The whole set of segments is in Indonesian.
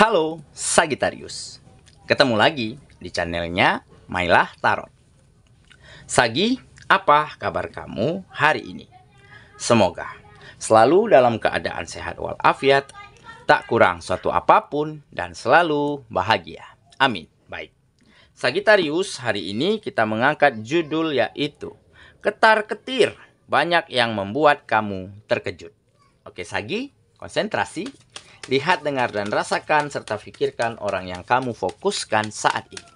Halo Sagittarius, ketemu lagi di channelnya Mailah Tarot. Sagi, apa kabar kamu hari ini? Semoga selalu dalam keadaan sehat walafiat, tak kurang suatu apapun, dan selalu bahagia. Amin. Baik, Sagittarius, hari ini kita mengangkat judul yaitu Ketar-ketir, banyak yang membuat kamu terkejut. Oke Sagi, konsentrasi. Lihat, dengar, dan rasakan serta pikirkan orang yang kamu fokuskan saat ini.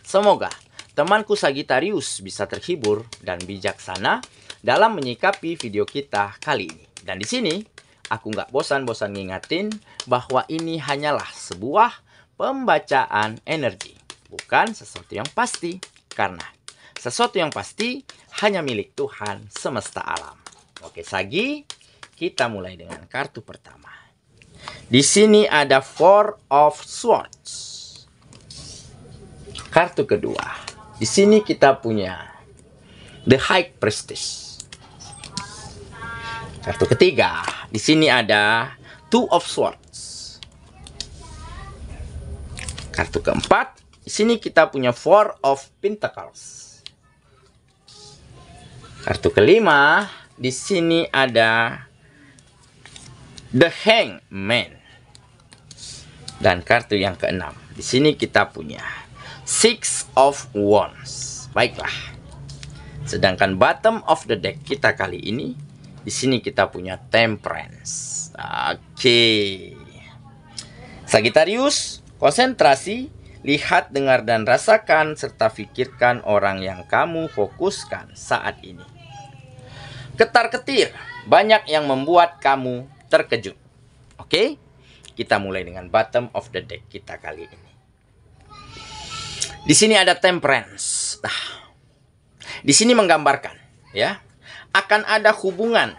Semoga temanku Sagittarius bisa terhibur dan bijaksana dalam menyikapi video kita kali ini. Dan di sini aku nggak bosan-bosan ngingatin bahwa ini hanyalah sebuah pembacaan energi, bukan sesuatu yang pasti. Karena sesuatu yang pasti hanya milik Tuhan semesta alam. Oke Sagi, kita mulai dengan kartu pertama. Di sini ada Four of Swords. Kartu kedua. Di sini kita punya The High Priestess. Kartu ketiga. Di sini ada Two of Swords. Kartu keempat. Di sini kita punya Four of Pentacles. Kartu kelima. Di sini ada The Hangman. Dan kartu yang keenam. Di sini kita punya Six of Wands. Baiklah. Sedangkan bottom of the deck kita kali ini, di sini kita punya Temperance. Oke. Sagittarius, konsentrasi, lihat, dengar, dan rasakan serta pikirkan orang yang kamu fokuskan saat ini. Ketar-ketir, banyak yang membuat kamu terkejut. Oke, kita mulai dengan bottom of the deck kita kali ini. Di sini ada Temperance. Di sini menggambarkan, ya, akan ada hubungan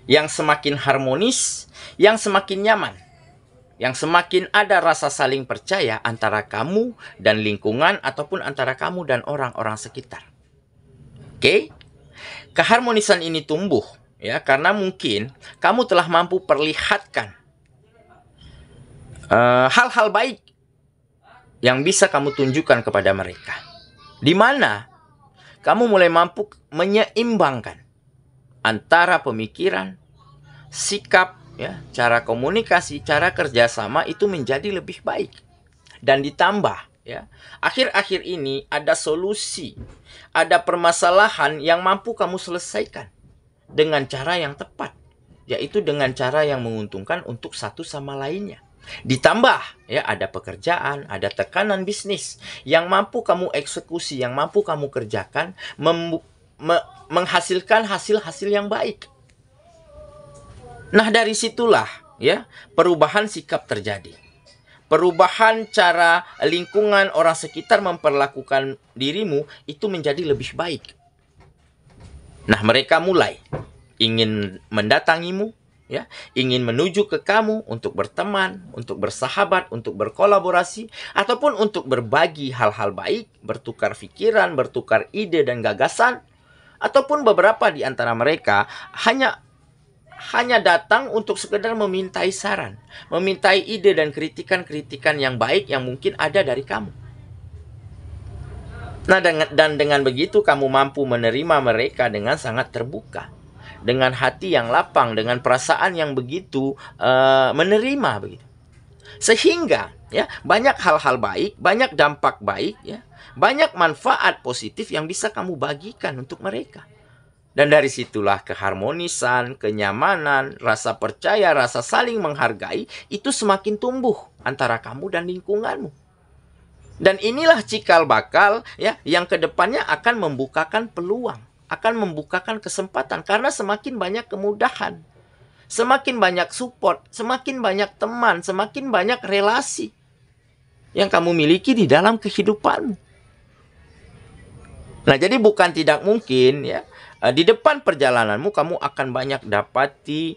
yang semakin harmonis, yang semakin nyaman, yang semakin ada rasa saling percaya antara kamu dan lingkungan ataupun antara kamu dan orang-orang sekitar. Oke, keharmonisan ini tumbuh. Ya, karena mungkin kamu telah mampu perlihatkan hal-hal baik yang bisa kamu tunjukkan kepada mereka. Di mana kamu mulai mampu menyeimbangkan antara pemikiran, sikap, ya, cara komunikasi, cara kerjasama itu menjadi lebih baik. Dan ditambah, ya, akhir-akhir ini ada solusi, ada permasalahan yang mampu kamu selesaikan dengan cara yang tepat, yaitu dengan cara yang menguntungkan untuk satu sama lainnya. Ditambah, ya, ada pekerjaan, ada tekanan bisnis yang mampu kamu eksekusi, yang mampu kamu kerjakan, menghasilkan hasil-hasil yang baik. Nah, dari situlah, ya, perubahan sikap terjadi. Perubahan cara lingkungan orang sekitar memperlakukan dirimu itu menjadi lebih baik. Nah, mereka mulai ingin mendatangimu, ya, ingin menuju ke kamu untuk berteman, untuk bersahabat, untuk berkolaborasi, ataupun untuk berbagi hal-hal baik, bertukar pikiran, bertukar ide dan gagasan, ataupun beberapa di antara mereka hanya datang untuk sekedar memintai saran, memintai ide dan kritikan-kritikan yang baik yang mungkin ada dari kamu. Nah, dengan begitu kamu mampu menerima mereka dengan sangat terbuka, dengan hati yang lapang, dengan perasaan yang begitu menerima begitu. Sehingga, ya, banyak hal-hal baik, banyak dampak baik, ya, banyak manfaat positif yang bisa kamu bagikan untuk mereka. Dan dari situlah keharmonisan, kenyamanan, rasa percaya, rasa saling menghargai itu semakin tumbuh antara kamu dan lingkunganmu. Dan inilah cikal bakal, ya, yang kedepannya akan membukakan peluang, akan membukakan kesempatan. Karena semakin banyak kemudahan, semakin banyak support, semakin banyak teman, semakin banyak relasi yang kamu miliki di dalam kehidupanmu. Nah, jadi bukan tidak mungkin, ya, di depan perjalananmu kamu akan banyak dapati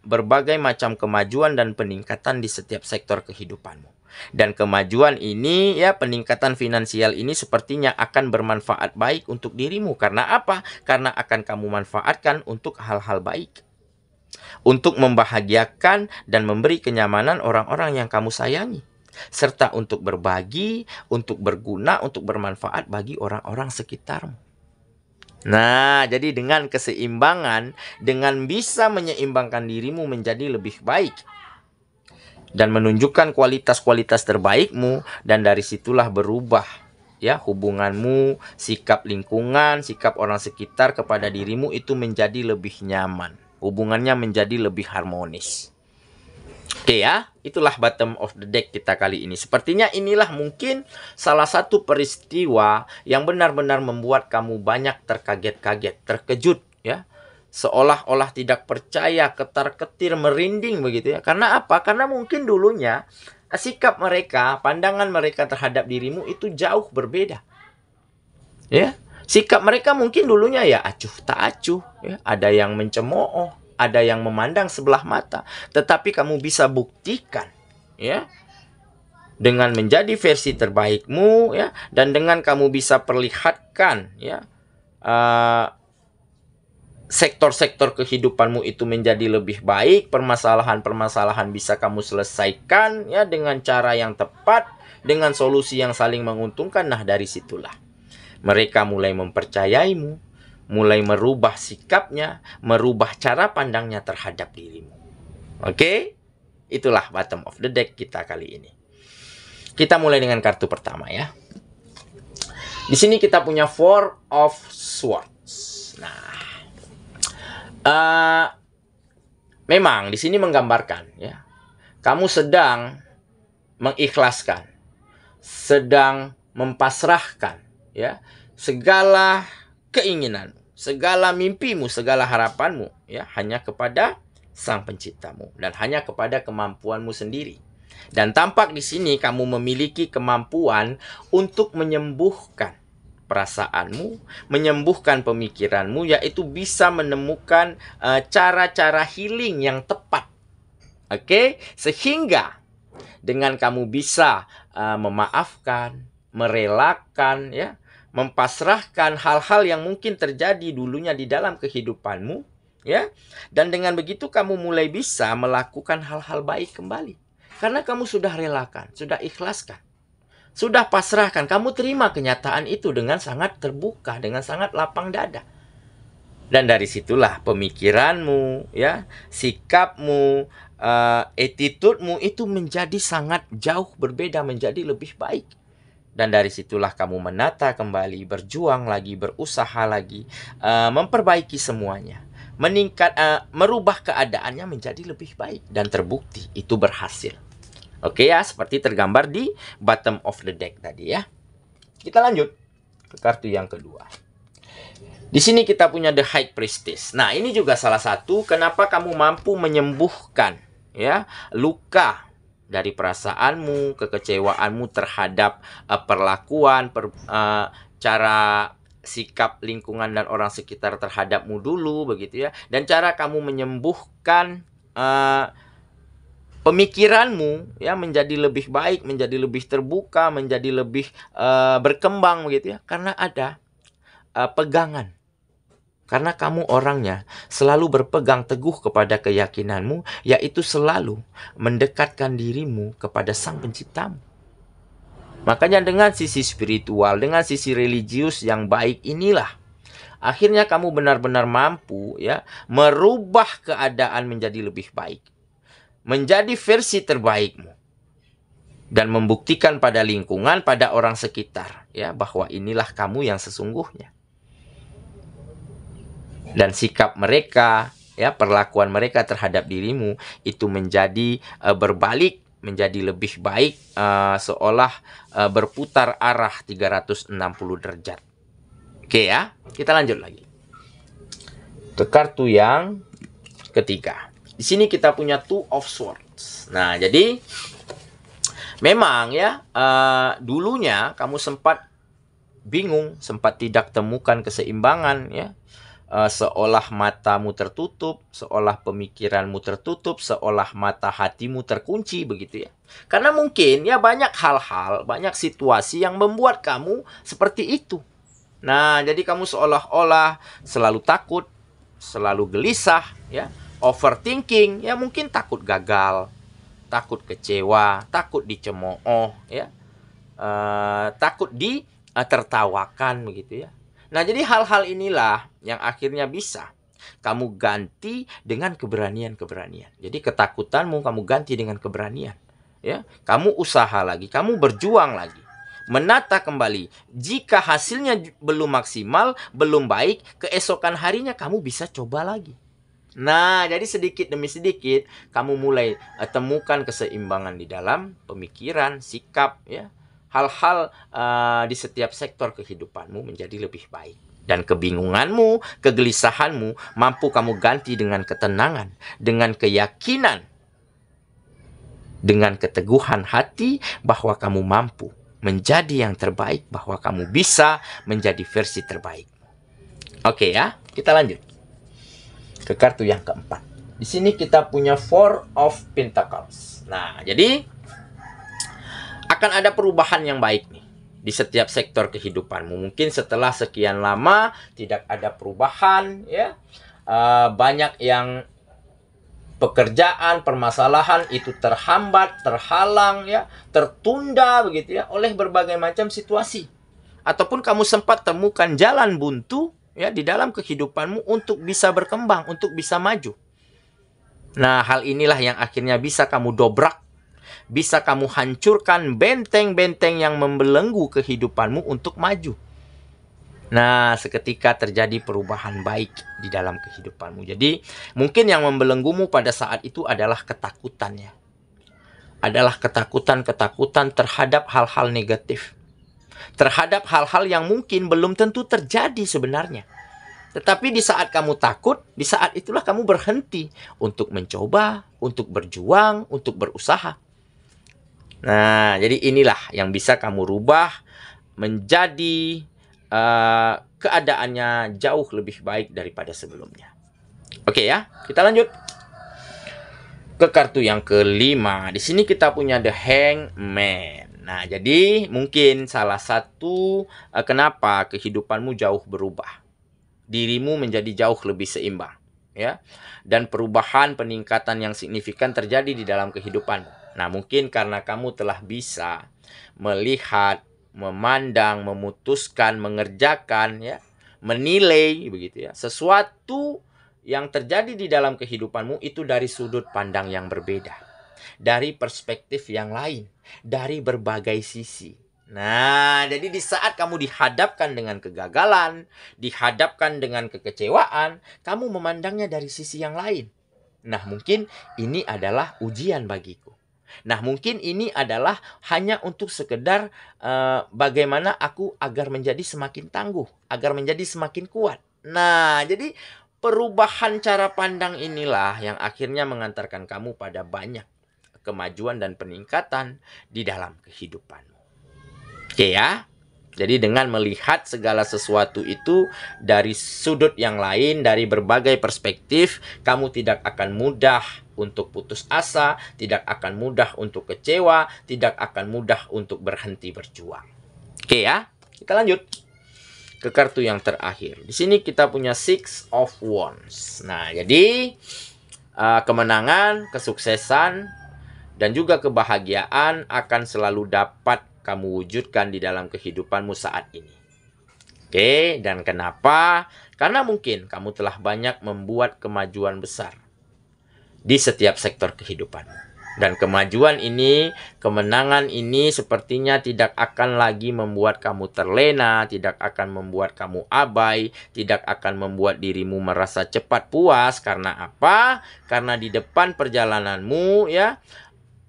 berbagai macam kemajuan dan peningkatan di setiap sektor kehidupanmu. Dan kemajuan ini, ya, peningkatan finansial ini sepertinya akan bermanfaat baik untuk dirimu. Karena apa? Karena akan kamu manfaatkan untuk hal-hal baik. untuk membahagiakan dan memberi kenyamanan orang-orang yang kamu sayangi, serta untuk berbagi, untuk berguna, untuk bermanfaat bagi orang-orang sekitarmu. Nah, jadi dengan keseimbangan, dengan bisa menyeimbangkan dirimu menjadi lebih baik dan menunjukkan kualitas-kualitas terbaikmu, dan dari situlah berubah ya hubunganmu, sikap lingkungan, sikap orang sekitar kepada dirimu itu menjadi lebih nyaman. Hubungannya menjadi lebih harmonis. Oke ya, itulah bottom of the deck kita kali ini. Sepertinya inilah mungkin salah satu peristiwa yang benar-benar membuat kamu banyak terkaget-kaget, terkejut ya. Seolah-olah tidak percaya, ketar-ketir, merinding begitu ya. Karena apa? Karena mungkin dulunya sikap mereka, pandangan mereka terhadap dirimu itu jauh berbeda. Ya, sikap mereka mungkin dulunya ya acuh tak acuh, ya. Ada yang mencemooh, ada yang memandang sebelah mata. Tetapi kamu bisa buktikan ya dengan menjadi versi terbaikmu ya, dan dengan kamu bisa perlihatkan ya sektor-sektor kehidupanmu itu menjadi lebih baik, permasalahan-permasalahan bisa kamu selesaikan ya dengan cara yang tepat, dengan solusi yang saling menguntungkan. Nah, dari situlah mereka mulai mempercayaimu, mulai merubah sikapnya, merubah cara pandangnya terhadap dirimu. Oke? Itulah bottom of the deck kita kali ini. Kita mulai dengan kartu pertama ya. Di sini kita punya Four of Swords. Nah, memang di sini menggambarkan ya, kamu sedang mengikhlaskan, sedang mempasrahkan ya segala keinginan, segala mimpimu, segala harapanmu ya hanya kepada Sang Penciptamu dan hanya kepada kemampuanmu sendiri. Dan tampak di sini kamu memiliki kemampuan untuk menyembuhkan perasaanmu, menyembuhkan pemikiranmu, yaitu bisa menemukan cara-cara healing yang tepat. Oke? Sehingga dengan kamu bisa memaafkan, merelakan ya, mempasrahkan hal-hal yang mungkin terjadi dulunya di dalam kehidupanmu ya. Dan dengan begitu kamu mulai bisa melakukan hal-hal baik kembali. Karena kamu sudah relakan, sudah ikhlaskan, sudah pasrahkan, kamu terima kenyataan itu dengan sangat terbuka, dengan sangat lapang dada. Dan dari situlah pemikiranmu, ya, sikapmu, attitude-mu itu menjadi sangat jauh berbeda, menjadi lebih baik. Dan dari situlah kamu menata kembali, berjuang lagi, berusaha lagi, memperbaiki semuanya, merubah keadaannya menjadi lebih baik. Dan terbukti itu berhasil. Oke ya, seperti tergambar di bottom of the deck tadi ya. Kita lanjut ke kartu yang kedua. Di sini kita punya The High Priestess. Nah, ini juga salah satu kenapa kamu mampu menyembuhkan ya luka dari perasaanmu, kekecewaanmu terhadap perlakuan, cara sikap lingkungan dan orang sekitar terhadapmu dulu begitu ya. Dan cara kamu menyembuhkan pemikiranmu ya menjadi lebih baik, menjadi lebih terbuka, menjadi lebih berkembang begitu ya, karena ada pegangan. Karena kamu orangnya selalu berpegang teguh kepada keyakinanmu, yaitu selalu mendekatkan dirimu kepada Sang Penciptamu. Makanya dengan sisi spiritual, dengan sisi religius yang baik inilah akhirnya kamu benar-benar mampu ya merubah keadaan menjadi lebih baik, menjadi versi terbaikmu, dan membuktikan pada lingkungan, pada orang sekitar ya bahwa inilah kamu yang sesungguhnya. Dan sikap mereka ya, perlakuan mereka terhadap dirimu itu menjadi berbalik, menjadi lebih baik, seolah berputar arah 360 derajat. Oke ya, kita lanjut lagi ke kartu yang ketiga. Di sini kita punya Two of Swords. Nah, jadi memang ya dulunya kamu sempat bingung, sempat tidak temukan keseimbangan ya. Seolah matamu tertutup, seolah pemikiranmu tertutup, seolah mata hatimu terkunci begitu ya. Karena mungkin ya banyak hal-hal, banyak situasi yang membuat kamu seperti itu. Nah, jadi kamu seolah-olah selalu takut, selalu gelisah ya, overthinking, ya mungkin takut gagal, takut kecewa, takut dicemooh, ya, takut tertawakan begitu ya. Nah, jadi hal-hal inilah yang akhirnya bisa kamu ganti dengan keberanian-keberanian. Jadi ketakutanmu kamu ganti dengan keberanian. Ya, kamu usaha lagi, kamu berjuang lagi, menata kembali. Jika hasilnya belum maksimal, belum baik, keesokan harinya kamu bisa coba lagi. Nah, jadi sedikit demi sedikit kamu mulai temukan keseimbangan di dalam pemikiran, sikap, ya. Hal-hal di setiap sektor kehidupanmu menjadi lebih baik. Dan kebingunganmu, kegelisahanmu mampu kamu ganti dengan ketenangan, dengan keyakinan, dengan keteguhan hati bahwa kamu mampu menjadi yang terbaik, bahwa kamu bisa menjadi versi terbaik. Oke ya, kita lanjut ke kartu yang keempat. Di sini kita punya Four of Pentacles. Nah, jadi akan ada perubahan yang baik nih di setiap sektor kehidupanmu. Mungkin setelah sekian lama tidak ada perubahan, ya, banyak yang pekerjaan, permasalahan itu terhambat, terhalang, ya, tertunda begitu ya oleh berbagai macam situasi. Ataupun kamu sempat temukan jalan buntu, ya, di dalam kehidupanmu untuk bisa berkembang, untuk bisa maju. Nah, hal inilah yang akhirnya bisa kamu dobrak, bisa kamu hancurkan benteng-benteng yang membelenggu kehidupanmu untuk maju. Nah, seketika terjadi perubahan baik di dalam kehidupanmu. Jadi, mungkin yang membelenggumu pada saat itu adalah ketakutannya. Adalah ketakutan-ketakutan terhadap hal-hal negatif. Terhadap hal-hal yang mungkin belum tentu terjadi sebenarnya. Tetapi di saat kamu takut, di saat itulah kamu berhenti untuk mencoba, untuk berjuang, untuk berusaha. Nah, jadi inilah yang bisa kamu rubah menjadi keadaannya jauh lebih baik daripada sebelumnya. Oke ya, kita lanjut ke kartu yang kelima. Di sini kita punya The Hangman. Nah, jadi mungkin salah satu kenapa kehidupanmu jauh berubah. Dirimu menjadi jauh lebih seimbang, ya. Dan perubahan peningkatan yang signifikan terjadi di dalam kehidupanmu. Nah, mungkin karena kamu telah bisa melihat, memandang, memutuskan, mengerjakan, ya, menilai begitu ya, sesuatu yang terjadi di dalam kehidupanmu itu dari sudut pandang yang berbeda, dari perspektif yang lain, dari berbagai sisi. Nah, jadi di saat kamu dihadapkan dengan kegagalan, dihadapkan dengan kekecewaan, kamu memandangnya dari sisi yang lain. Nah, mungkin ini adalah ujian bagiku. Nah, mungkin ini adalah hanya untuk sekedar bagaimana aku agar menjadi semakin tangguh, agar menjadi semakin kuat. Nah, jadi perubahan cara pandang inilah yang akhirnya mengantarkan kamu pada banyak kemajuan dan peningkatan di dalam kehidupanmu. Oke ya. Jadi dengan melihat segala sesuatu itu dari sudut yang lain, dari berbagai perspektif, kamu tidak akan mudah untuk putus asa, tidak akan mudah untuk kecewa, tidak akan mudah untuk berhenti berjuang. Oke ya, kita lanjut ke kartu yang terakhir. Di sini kita punya Six of Wands. Nah, jadi kemenangan, kesuksesan, dan juga kebahagiaan akan selalu dapat kamu wujudkan di dalam kehidupanmu saat ini. Oke, dan kenapa? Karena mungkin kamu telah banyak membuat kemajuan besar di setiap sektor kehidupanmu. Dan kemajuan ini, kemenangan ini sepertinya tidak akan lagi membuat kamu terlena, tidak akan membuat kamu abai, tidak akan membuat dirimu merasa cepat puas. Karena apa? Karena di depan perjalananmu, ya,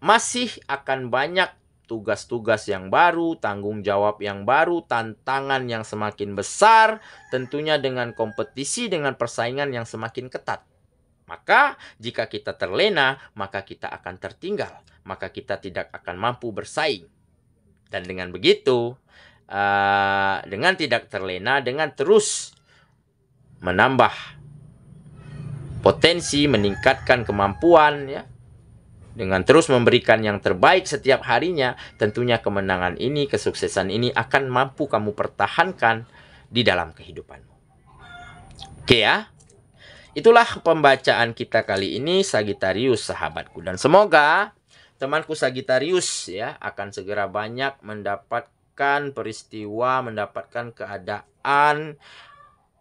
masih akan banyak tugas-tugas yang baru, tanggung jawab yang baru, tantangan yang semakin besar, tentunya dengan kompetisi, dengan persaingan yang semakin ketat. Maka jika kita terlena, maka kita akan tertinggal, maka kita tidak akan mampu bersaing. Dan dengan begitu, dengan tidak terlena, dengan terus menambah potensi, meningkatkan kemampuan, ya, dengan terus memberikan yang terbaik setiap harinya, tentunya kemenangan ini, kesuksesan ini akan mampu kamu pertahankan di dalam kehidupanmu. Oke ya. Itulah pembacaan kita kali ini, Sagittarius sahabatku. Dan semoga temanku Sagittarius ya akan segera banyak mendapatkan peristiwa, mendapatkan keadaan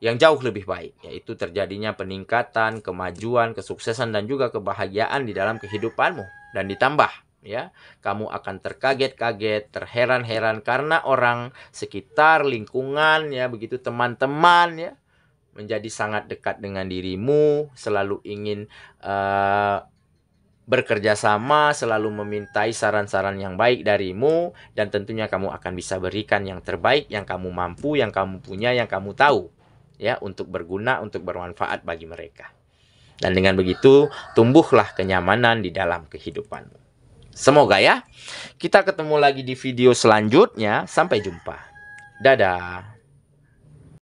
yang jauh lebih baik, yaitu terjadinya peningkatan, kemajuan, kesuksesan dan juga kebahagiaan di dalam kehidupanmu. Dan ditambah ya, kamu akan terkaget-kaget, terheran-heran karena orang sekitar, lingkungan ya, begitu teman-teman ya, menjadi sangat dekat dengan dirimu, selalu ingin bekerja sama, selalu memintai saran-saran yang baik darimu, dan tentunya kamu akan bisa berikan yang terbaik, yang kamu mampu, yang kamu punya, yang kamu tahu, ya, untuk berguna, untuk bermanfaat bagi mereka. Dan dengan begitu, tumbuhlah kenyamanan di dalam kehidupanmu. Semoga ya, kita ketemu lagi di video selanjutnya. Sampai jumpa. Dadah.